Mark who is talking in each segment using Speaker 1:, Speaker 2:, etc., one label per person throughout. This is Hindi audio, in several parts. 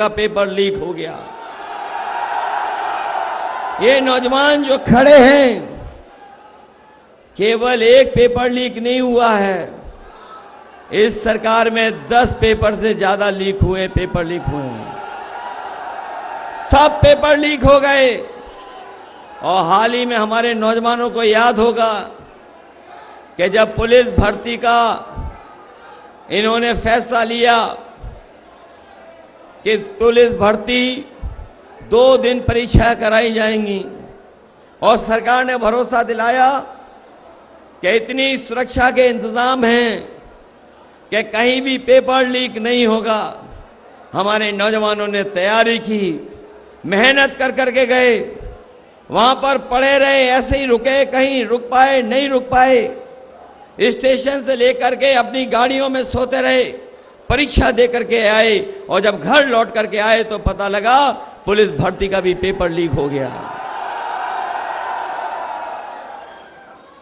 Speaker 1: का पेपर लीक हो गया। ये नौजवान जो खड़े हैं, केवल एक पेपर लीक नहीं हुआ है, इस सरकार में 10 पेपर से ज्यादा पेपर लीक हुए हैं। सब पेपर लीक हो गए। और हाल ही में हमारे नौजवानों को याद होगा कि जब पुलिस भर्ती का इन्होंने फैसला लिया कि पुलिस भर्ती 2 दिन परीक्षा कराई जाएंगी और सरकार ने भरोसा दिलाया कि इतनी सुरक्षा के इंतजाम हैं कि कहीं भी पेपर लीक नहीं होगा। हमारे नौजवानों ने तैयारी की, मेहनत कर करके गए, वहां पर पड़े रहे, ऐसे ही रुके, कहीं रुक पाए नहीं रुक पाए, स्टेशन से लेकर के अपनी गाड़ियों में सोते रहे, परीक्षा दे करके आए और जब घर लौट करके आए तो पता लगा पुलिस भर्ती का भी पेपर लीक हो गया।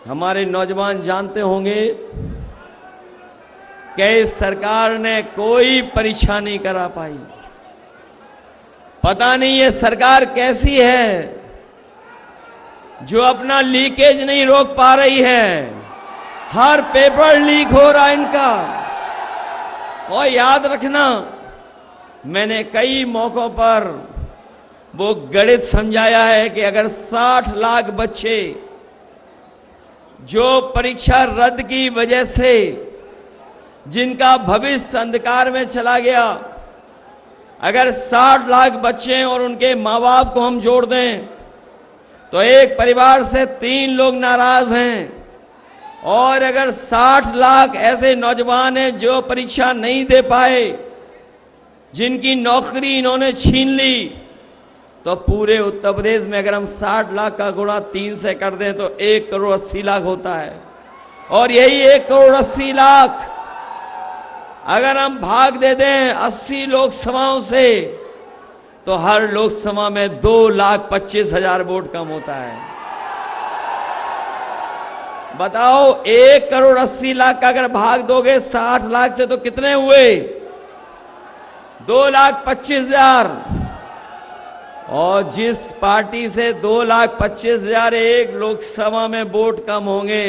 Speaker 1: हमारे नौजवान जानते होंगे कि इस सरकार ने कोई परीक्षा नहीं करा पाई। पता नहीं ये सरकार कैसी है जो अपना लीकेज नहीं रोक पा रही है। हर पेपर लीक हो रहा है इनका। और याद रखना, मैंने कई मौकों पर वो गणित समझाया है कि अगर 60 लाख बच्चे जो परीक्षा रद्द की वजह से जिनका भविष्य अंधकार में चला गया, अगर 60 लाख बच्चे और उनके मां बाप को हम जोड़ दें तो एक परिवार से 3 लोग नाराज हैं। और अगर 60 लाख ऐसे नौजवान हैं जो परीक्षा नहीं दे पाए, जिनकी नौकरी इन्होंने छीन ली, तो पूरे उत्तर प्रदेश में अगर हम 60 लाख का गुणा 3 से कर दें तो 1 करोड़ 80 लाख होता है। और यही 1 करोड़ 80 लाख अगर हम भाग दे दें 80 लोकसभाओं से तो हर लोकसभा में 2,25,000 वोट कम होता है। बताओ, 1 करोड़ 80 लाख का अगर भाग दोगे 60 लाख से तो कितने हुए? 2,25,000। और जिस पार्टी से 2,25,000 एक लोकसभा में वोट कम होंगे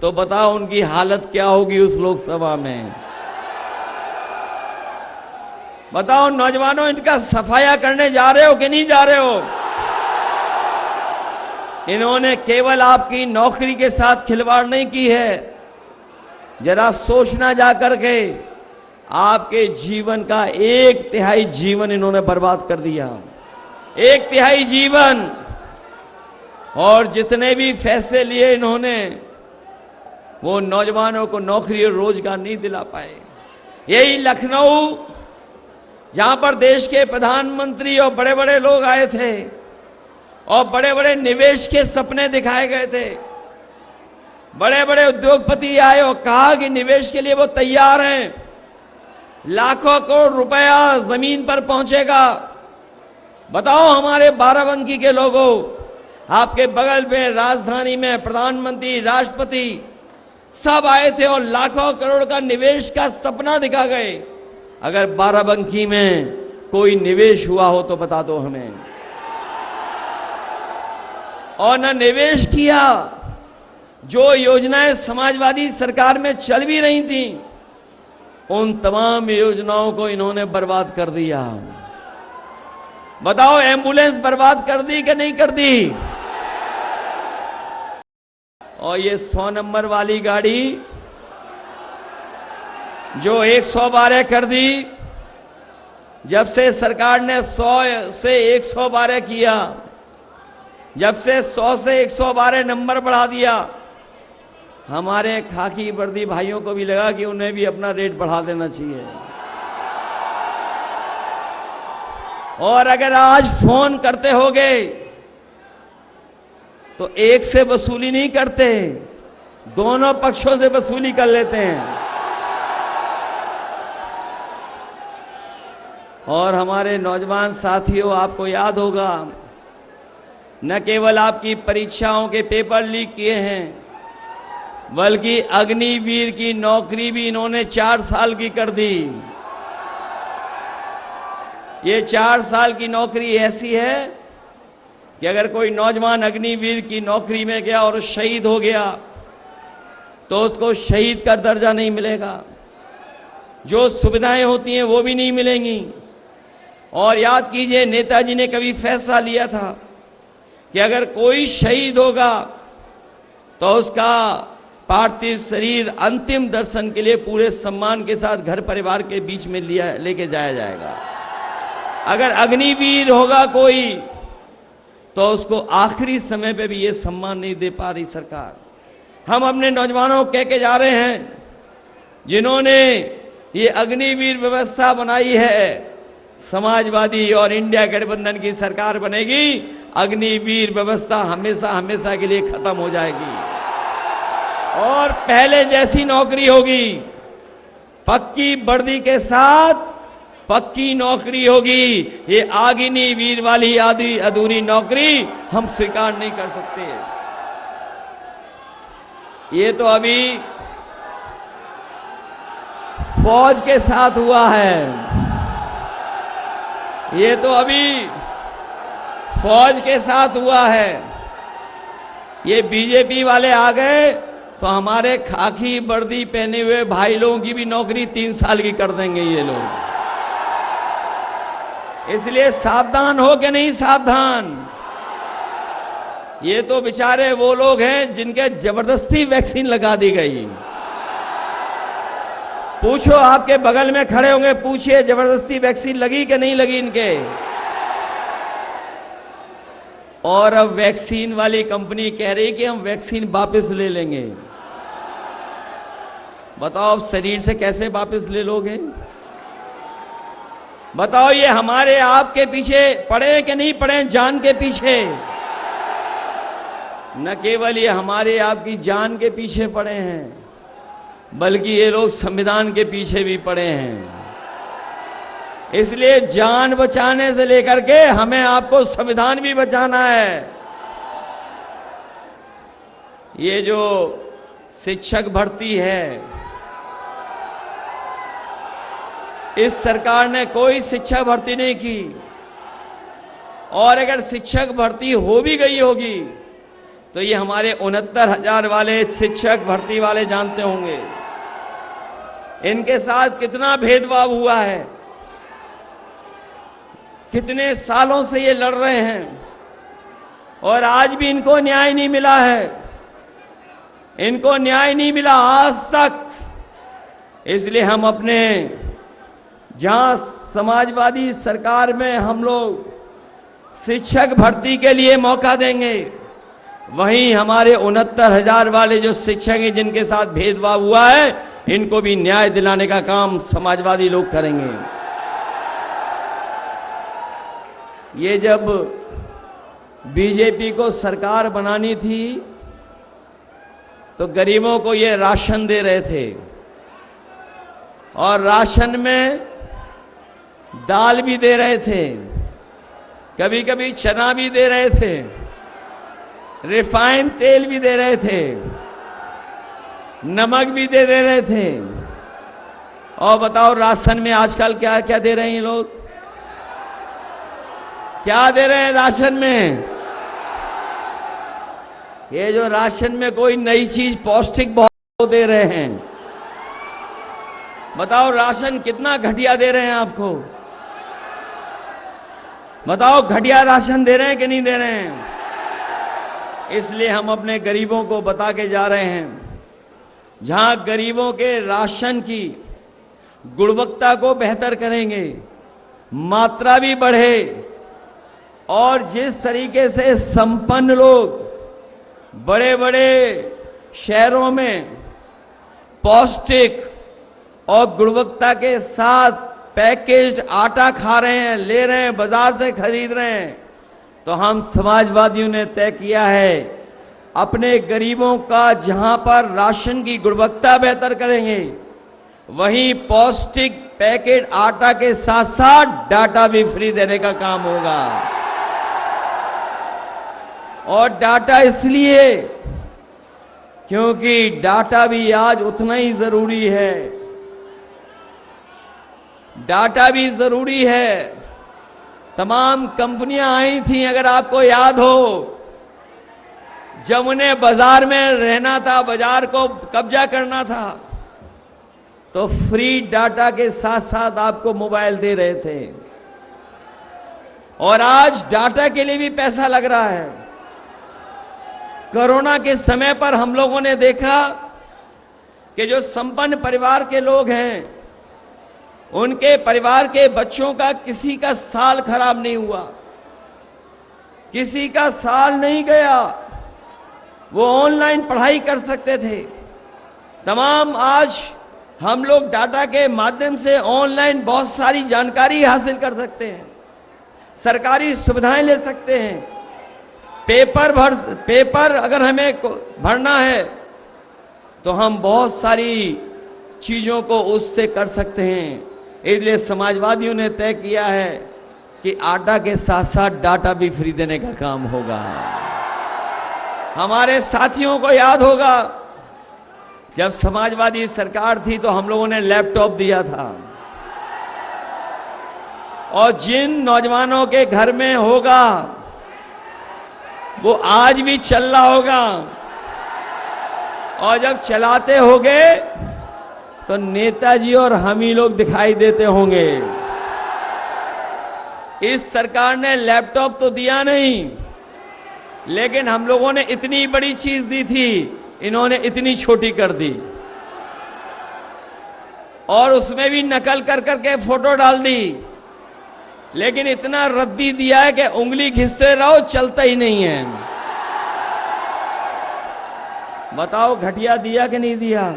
Speaker 1: तो बताओ उनकी हालत क्या होगी उस लोकसभा में। बताओ नौजवानों, इनका सफाया करने जा रहे हो कि नहीं जा रहे हो? इन्होंने केवल आपकी नौकरी के साथ खिलवाड़ नहीं की है। जरा सोचना जाकर के, आपके जीवन का 1/3 जीवन इन्होंने बर्बाद कर दिया। 1/3 जीवन। और जितने भी फैसले लिए इन्होंने, वो नौजवानों को नौकरी और रोजगार नहीं दिला पाए। यही लखनऊ, जहां पर देश के प्रधानमंत्री और बड़े बड़े लोग आए थे और बड़े बड़े निवेश के सपने दिखाए गए थे, बड़े बड़े उद्योगपति आए और कहा कि निवेश के लिए वो तैयार हैं, लाखों करोड़ रुपया जमीन पर पहुंचेगा। बताओ हमारे बाराबंकी के लोगों, आपके बगल में राजधानी में प्रधानमंत्री, राष्ट्रपति सब आए थे और लाखों करोड़ का निवेश का सपना दिखा गए। अगर बाराबंकी में कोई निवेश हुआ हो तो बता दो हमें। और न निवेश किया, जो योजनाएं समाजवादी सरकार में चल भी रही थी उन तमाम योजनाओं को इन्होंने बर्बाद कर दिया। बताओ, एम्बुलेंस बर्बाद कर दी कि नहीं कर दी? और ये 100 नंबर वाली गाड़ी जो 112 कर दी, जब से सरकार ने 100 से 112 किया, जब से 100 से 112 नंबर बढ़ा दिया, हमारे खाकी वर्दी भाइयों को भी लगा कि उन्हें भी अपना रेट बढ़ा देना चाहिए। और अगर आज फोन करते होगे तो एक से वसूली नहीं करते, दोनों पक्षों से वसूली कर लेते हैं। और हमारे नौजवान साथियों, आपको याद होगा, न केवल आपकी परीक्षाओं के पेपर लीक किए हैं, बल्कि अग्निवीर की नौकरी भी इन्होंने 4 साल की कर दी। ये 4 साल की नौकरी ऐसी है कि अगर कोई नौजवान अग्निवीर की नौकरी में गया और शहीद हो गया तो उसको शहीद का दर्जा नहीं मिलेगा, जो सुविधाएं होती हैं वो भी नहीं मिलेंगी। और याद कीजिए, नेताजी ने कभी फैसला लिया था कि अगर कोई शहीद होगा तो उसका पार्थिव शरीर अंतिम दर्शन के लिए पूरे सम्मान के साथ घर परिवार के बीच में लेके जाया जाएगा। अगर अग्निवीर होगा कोई तो उसको आखिरी समय पे भी ये सम्मान नहीं दे पा रही सरकार। हम अपने नौजवानों को कह के जा रहे हैं, जिन्होंने ये अग्निवीर व्यवस्था बनाई है, समाजवादी और इंडिया गठबंधन की सरकार बनेगी, अग्निवीर व्यवस्था हमेशा हमेशा के लिए खत्म हो जाएगी और पहले जैसी नौकरी होगी, पक्की वर्दी के साथ पक्की नौकरी होगी। ये अग्निवीर वाली आधी अधूरी नौकरी हम स्वीकार नहीं कर सकते। ये तो अभी फौज के साथ हुआ है, ये तो अभी फौज के साथ हुआ है। ये बीजेपी वाले आ गए तो हमारे खाकी वर्दी पहने हुए भाई लोगों की भी नौकरी 3 साल की कर देंगे ये लोग। इसलिए सावधान हो कि नहीं सावधान। ये तो बेचारे वो लोग हैं जिनके जबरदस्ती वैक्सीन लगा दी गई। पूछो, आपके बगल में खड़े होंगे, पूछिए जबरदस्ती वैक्सीन लगी कि नहीं लगी इनके। और अब वैक्सीन वाली कंपनी कह रही कि हम वैक्सीन वापस ले लेंगे। बताओ अब शरीर से कैसे वापस ले लोगे? बताओ, ये हमारे आपके पीछे पड़े कि नहीं पड़े, जान के पीछे। न केवल ये हमारे आपकी जान के पीछे पड़े हैं, बल्कि ये लोग संविधान के पीछे भी पड़े हैं। इसलिए जान बचाने से लेकर के हमें आपको संविधान भी बचाना है। ये जो शिक्षक भर्ती है, इस सरकार ने कोई शिक्षक भर्ती नहीं की, और अगर शिक्षक भर्ती हो भी गई होगी तो ये हमारे 69,000 वाले शिक्षक भर्ती वाले जानते होंगे इनके साथ कितना भेदभाव हुआ है। कितने सालों से ये लड़ रहे हैं और आज भी इनको न्याय नहीं मिला है, इनको न्याय नहीं मिला आज तक। इसलिए हम अपने जहां समाजवादी सरकार में हम लोग शिक्षक भर्ती के लिए मौका देंगे, वहीं हमारे 69,000 वाले जो शिक्षक हैं जिनके साथ भेदभाव हुआ है, इनको भी न्याय दिलाने का काम समाजवादी लोग करेंगे। ये जब बीजेपी को सरकार बनानी थी तो गरीबों को ये राशन दे रहे थे, और राशन में दाल भी दे रहे थे, कभी कभी चना भी दे रहे थे, रिफाइंड तेल भी दे रहे थे, नमक भी दे रहे थे। और बताओ राशन में आजकल क्या क्या दे रहे हैं ये लोग? क्या दे रहे हैं राशन में? ये जो राशन में कोई नई चीज पौष्टिक बहुत दे रहे हैं। बताओ राशन कितना घटिया दे रहे हैं आपको? बताओ घटिया राशन दे रहे हैं कि नहीं दे रहे हैं? इसलिए हम अपने गरीबों को बता के जा रहे हैं, जहां गरीबों के राशन की गुणवत्ता को बेहतर करेंगे, मात्रा भी बढ़े, और जिस तरीके से संपन्न लोग बड़े बड़े शहरों में पौष्टिक और गुणवत्ता के साथ पैकेज्ड आटा खा रहे हैं, ले रहे हैं, बाजार से खरीद रहे हैं, तो हम समाजवादियों ने तय किया है अपने गरीबों का जहां पर राशन की गुणवत्ता बेहतर करेंगे, वहीं पौष्टिक पैकेट आटा के साथ साथ डाटा भी फ्री देने का काम होगा। और डाटा इसलिए क्योंकि डाटा भी आज उतना ही जरूरी है, डाटा भी जरूरी है। तमाम कंपनियां आई थी, अगर आपको याद हो, जब उन्हें बाजार में रहना था, बाजार को कब्जा करना था, तो फ्री डाटा के साथ साथ आपको मोबाइल दे रहे थे। और आज डाटा के लिए भी पैसा लग रहा है। कोरोना के समय पर हम लोगों ने देखा कि जो संपन्न परिवार के लोग हैं, उनके परिवार के बच्चों का किसी का साल खराब नहीं हुआ, किसी का साल नहीं गया, वो ऑनलाइन पढ़ाई कर सकते थे। तमाम आज हम लोग डाटा के माध्यम से ऑनलाइन बहुत सारी जानकारी हासिल कर सकते हैं, सरकारी सुविधाएं ले सकते हैं। पेपर अगर हमें भरना है तो हम बहुत सारी चीजों को उससे कर सकते हैं। इसलिए समाजवादियों ने तय किया है कि आटा के साथ साथ डाटा भी फ्री देने का काम होगा। हमारे साथियों को याद होगा, जब समाजवादी सरकार थी तो हम लोगों ने लैपटॉप दिया था, और जिन नौजवानों के घर में होगा वो आज भी चल रहा होगा, और जब चलाते होंगे तो नेताजी और हम ही लोग दिखाई देते होंगे। इस सरकार ने लैपटॉप तो दिया नहीं, लेकिन हम लोगों ने इतनी बड़ी चीज दी थी, इन्होंने इतनी छोटी कर दी, और उसमें भी नकल कर करके फोटो डाल दी। लेकिन इतना रद्दी दिया है कि उंगली घिसते रहो, चलता ही नहीं है। बताओ घटिया दिया कि नहीं दिया?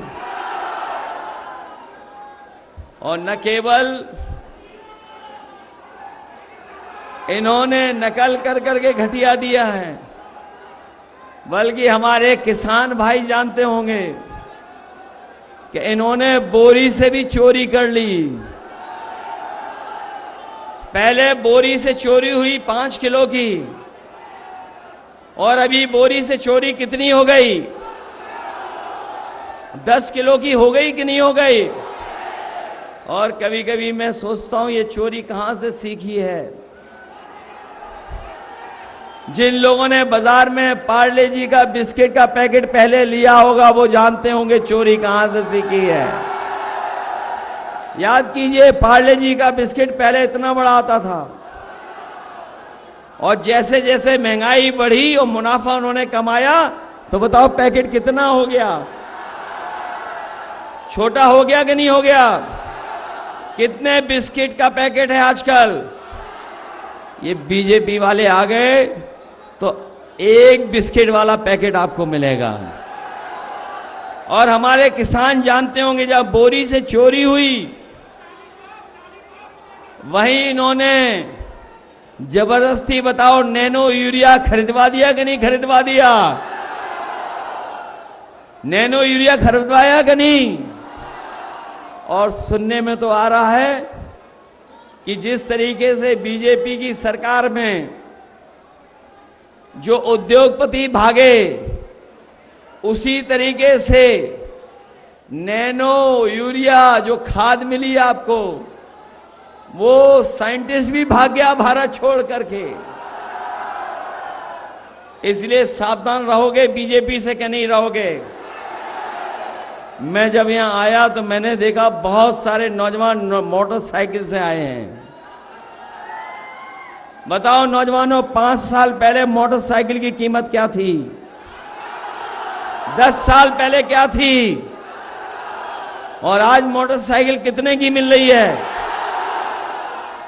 Speaker 1: और न केवल इन्होंने नकल कर करके घटिया दिया है, बल्कि हमारे किसान भाई जानते होंगे कि इन्होंने बोरी से भी चोरी कर ली। पहले बोरी से चोरी हुई 5 किलो की, और अभी बोरी से चोरी कितनी हो गई? 10 किलो की हो गई कि नहीं हो गई? और कभी कभी मैं सोचता हूं ये चोरी कहां से सीखी है। जिन लोगों ने बाजार में पार्ले जी का बिस्किट का पैकेट पहले लिया होगा, वो जानते होंगे चोरी कहां से सीखी है। याद कीजिए, पार्ले जी का बिस्किट पहले इतना बड़ा आता था, और जैसे जैसे महंगाई बढ़ी और मुनाफा उन्होंने कमाया, तो बताओ पैकेट कितना हो गया? छोटा हो गया कि नहीं हो गया? कितने बिस्किट का पैकेट है आजकल? ये बीजेपी वाले आ गए तो एक बिस्किट वाला पैकेट आपको मिलेगा। और हमारे किसान जानते होंगे, जब बोरी से चोरी हुई, वहीं इन्होंने जबरदस्ती बताओ नैनो यूरिया खरीदवा दिया कि नहीं खरीदवा दिया? नैनो यूरिया खरीदवाया कि नहीं? और सुनने में तो आ रहा है कि जिस तरीके से बीजेपी की सरकार में जो उद्योगपति भागे, उसी तरीके से नैनो यूरिया जो खाद मिली आपको, वो साइंटिस्ट भी भाग गया भारत छोड़ करके। इसलिए सावधान रहोगे बीजेपी से कि नहीं रहोगे? मैं जब यहां आया तो मैंने देखा बहुत सारे नौजवान मोटरसाइकिल से आए हैं। बताओ नौजवानों, 5 साल पहले मोटरसाइकिल की कीमत क्या थी? 10 साल पहले क्या थी? और आज मोटरसाइकिल कितने की मिल रही है?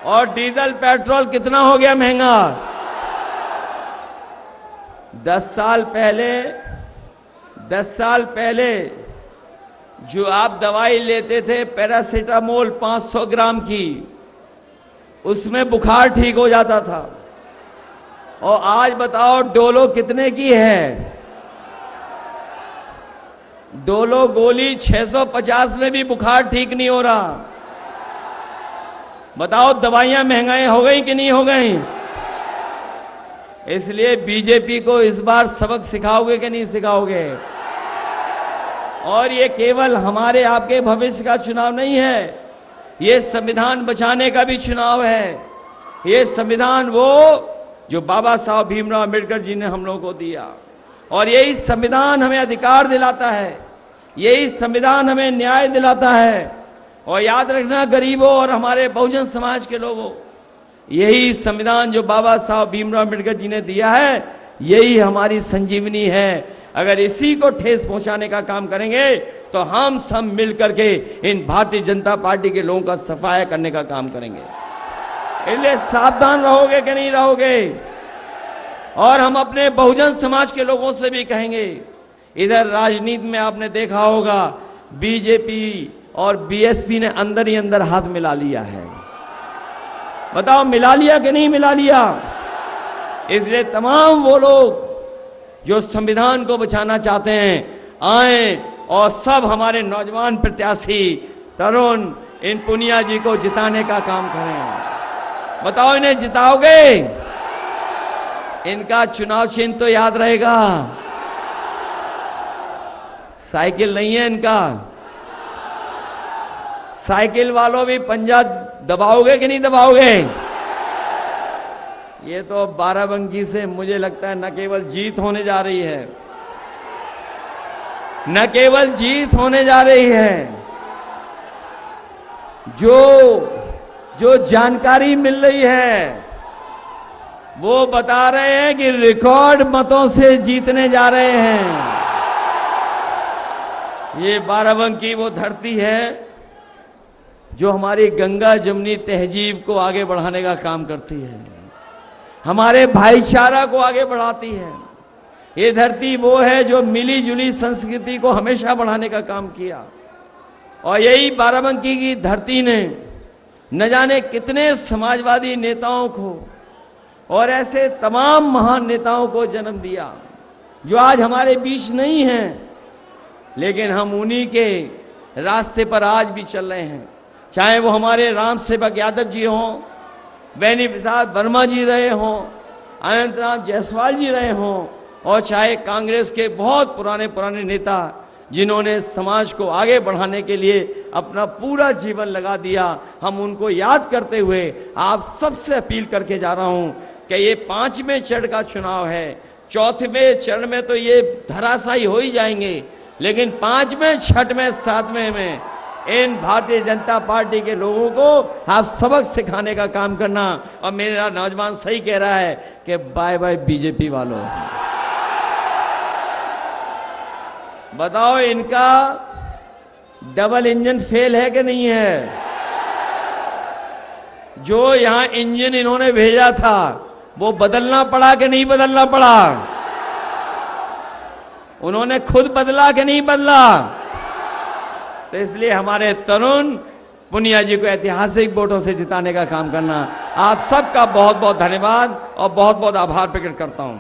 Speaker 1: और डीजल पेट्रोल कितना हो गया महंगा? 10 साल पहले जो आप दवाई लेते थे पैरासीटामोल 500 ग्राम की, उसमें बुखार ठीक हो जाता था। और आज बताओ डोलो कितने की है? डोलो गोली 650 में भी बुखार ठीक नहीं हो रहा। बताओ दवाइयां महंगाई हो गई कि नहीं हो गई? इसलिए बीजेपी को इस बार सबक सिखाओगे कि नहीं सिखाओगे? और ये केवल हमारे आपके भविष्य का चुनाव नहीं है, ये संविधान बचाने का भी चुनाव है। ये संविधान वो जो बाबा साहब भीमराव अंबेडकर जी ने हम लोगों को दिया, और यही संविधान हमें अधिकार दिलाता है, यही संविधान हमें न्याय दिलाता है। और याद रखना गरीबों और हमारे बहुजन समाज के लोगों, यही संविधान जो बाबा साहब भीमराव अंबेडकर जी ने दिया है, यही हमारी संजीवनी है। अगर इसी को ठेस पहुंचाने का काम करेंगे तो हम सब मिलकर के इन भारतीय जनता पार्टी के लोगों का सफाया करने का काम करेंगे। इसलिए सावधान रहोगे कि नहीं रहोगे? और हम अपने बहुजन समाज के लोगों से भी कहेंगे, इधर राजनीति में आपने देखा होगा बीजेपी और बीएसपी ने अंदर ही अंदर हाथ मिला लिया है। बताओ मिला लिया कि नहीं मिला लिया? इसलिए तमाम वो लोग जो संविधान को बचाना चाहते हैं, आए और सब हमारे नौजवान प्रत्याशी तरुण इन पुनिया जी को जिताने का काम करें। बताओ इन्हें जिताओगे? इनका चुनाव चिन्ह तो याद रहेगा, साइकिल नहीं है इनका। साइकिल वालों भी पंजा दबाओगे कि नहीं दबाओगे? ये तो बाराबंकी से मुझे लगता है न केवल जीत होने जा रही है, न केवल जीत होने जा रही है, जो जानकारी मिल रही है वो बता रहे हैं कि रिकॉर्ड मतों से जीतने जा रहे हैं। ये बाराबंकी वो धरती है जो हमारी गंगा जमुनी तहजीब को आगे बढ़ाने का काम करती है, हमारे भाईचारा को आगे बढ़ाती है। ये धरती वो है जो मिली जुली संस्कृति को हमेशा बढ़ाने का काम किया। और यही बाराबंकी की धरती ने न जाने कितने समाजवादी नेताओं को और ऐसे तमाम महान नेताओं को जन्म दिया जो आज हमारे बीच नहीं हैं, लेकिन हम उन्हीं के रास्ते पर आज भी चल रहे हैं। चाहे वो हमारे राम सेवक यादव जी हों, बेनी प्रसाद वर्मा जी रहे हों, अनंतराम जायसवाल जी रहे हों, और चाहे कांग्रेस के बहुत पुराने नेता जिन्होंने समाज को आगे बढ़ाने के लिए अपना पूरा जीवन लगा दिया, हम उनको याद करते हुए आप सबसे अपील करके जा रहा हूं कि ये 5वें चरण का चुनाव है। 4वें चरण में तो ये धराशायी हो ही जाएंगे, लेकिन 5वें, 6वें, 7वें में इन भारतीय जनता पार्टी के लोगों को आप सबक सिखाने का काम करना। और मेरा नौजवान सही कह रहा है कि बाय बाय बीजेपी वालों। बताओ इनका डबल इंजन फेल है कि नहीं है? जो यहां इंजन इन्होंने भेजा था वो बदलना पड़ा कि नहीं बदलना पड़ा? उन्होंने खुद बदला कि नहीं बदला? तो इसलिए हमारे तरुण पुनिया जी को ऐतिहासिक वोटों से जिताने का काम करना। आप सबका बहुत बहुत धन्यवाद और बहुत बहुत आभार प्रकट करता हूं।